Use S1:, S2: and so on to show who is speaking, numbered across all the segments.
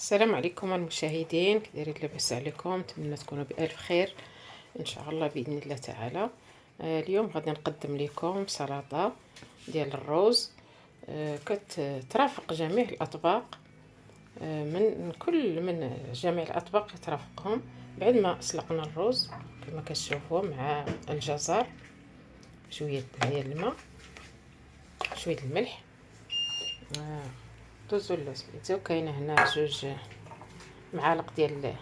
S1: السلام عليكم المشاهدين، كي دايرين؟ لاباس عليكم؟ نتمنى تكونوا بألف خير ان شاء الله باذن الله تعالى. اليوم غادي نقدم لكم سلطه ديال الروز. كترافق جميع الاطباق. من جميع الاطباق ترافقهم بعد ما سلقنا الروز كما كتشوفوا مع الجزر، شويه ديال الماء، شويه الملح. دوزو سميتو. كاينه هنا جوج معالق ديال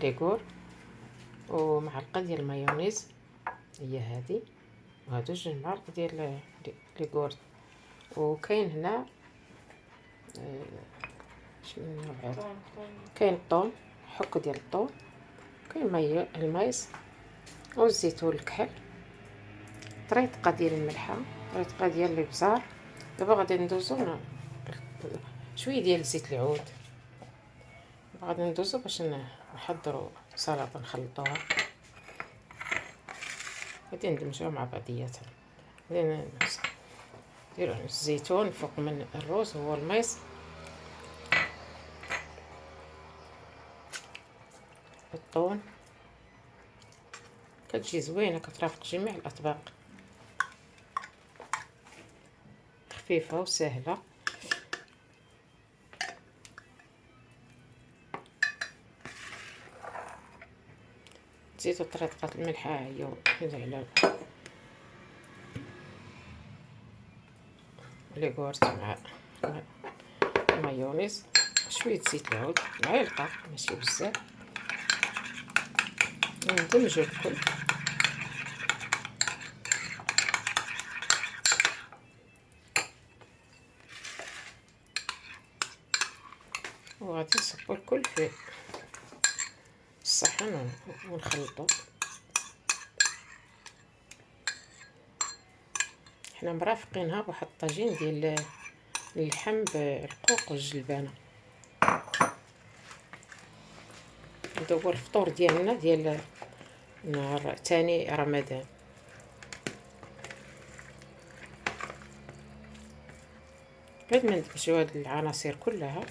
S1: ليغور ومعلقه ديال المايونيز، هي هذه، وهادو جوج معالق ديال ليغور. وكاين هنا شنو النوع هذا؟ كاين الثوم، حك ديال الثوم، كاين المايس والزيتون الكحل، طريقه ديال الملحه، طريقه ديال الابزار. دابا غادي ندوزو شويه ديال زيت العود، غادي ندوزو باش نحضروا سلطه نخلطوها. غادي ندمجوها مع بعضياتها. غادي نديرو الزيتون فوق من الروز، هو الميس، الطون. كتجي زوينه، كترافق جميع الاطباق، خفيفه وسهله. زيتو طريقه الملحه هي على ليغورت مع مايونيز، شويه زيت العود، معلقه ماشي بزاف. ندمجو الكل. وغادي نصبو الكل في الصحن ونخلطو. حنا مرافقينها بواحد الطاجين ديال اللحم بالقوق والجلبانه. هذا هو الفطور ديالنا ديال نهار تاني رمضان. بعد ما ندمجو هاد العناصر كلها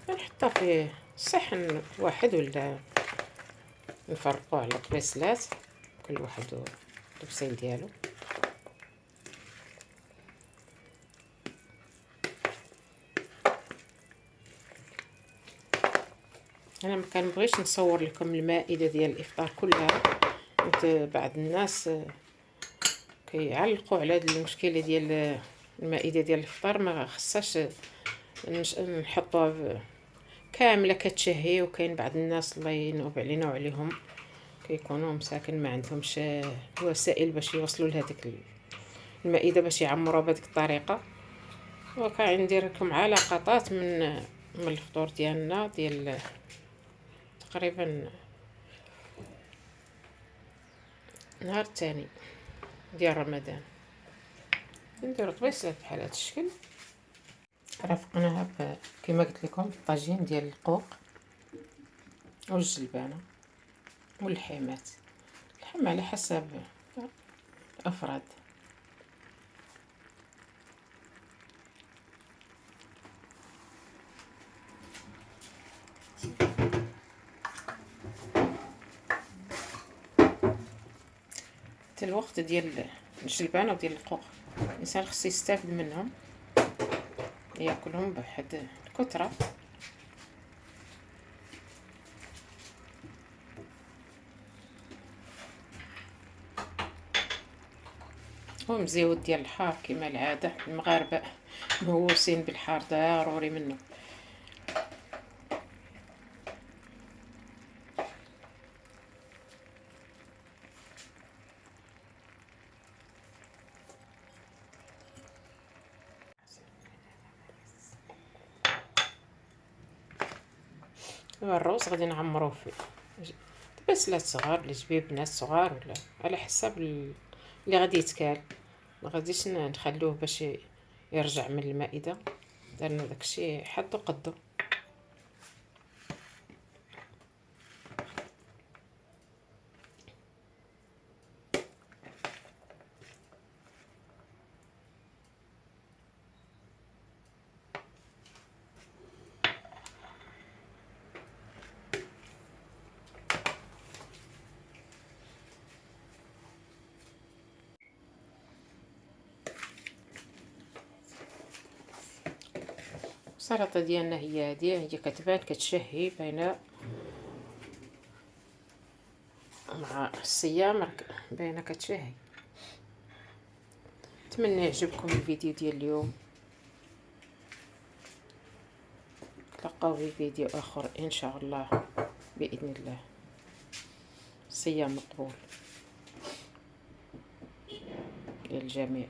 S1: نحطها في صحن واحد، ولا نفرقوه على طبيصلات، كل واحد الطبسيل ديالو. انا ما كنبغيش نصور لكم المائده ديال الافطار كلها، بعض الناس كيعلقوا على هذه المشكله ديال المائده ديال الافطار. ما خصهاش نحطوها كامله كتشهي. وكاين بعض الناس الله ينوب علينا وعليهم كيكونوا مساكن ما عندهمش وسائل باش يوصلوا لهذيك المائده باش يعمروها بهذيك الطريقه. وكندير لكم على لقطات من الفطور ديالنا ديال تقريبا نهار الثاني ديال رمضان. نديرو طبيصات بحال هذا الشكل. رافقناها كما قلت لكم الطاجين ديال القوق والجلبانه واللحيمات، اللحم على حسب الافراد. حتى الوقت ديال الجلبانه وديال القوق الانسان خصو يستافد منهم، ياكلهم بواحد الكثره. ومزيود ديال الحار كما العاده، المغاربه مهووسين بالحار، ضروري منه. الروز غادي نعمروه فيه بسلات صغار لجبيب ناس صغار، ولا على حسب اللي غادي يتكال. ما غاديش نخلوه باش يرجع من المائده، درنا داكشي حدو قدو. السلطه ديالنا هي هذه كتبان كتشهي باينه مع الصيام، باينه كتشهي. نتمنى يعجبكم الفيديو ديال اليوم. نتلاقاو في فيديو اخر ان شاء الله باذن الله. صيام مقبول للجميع.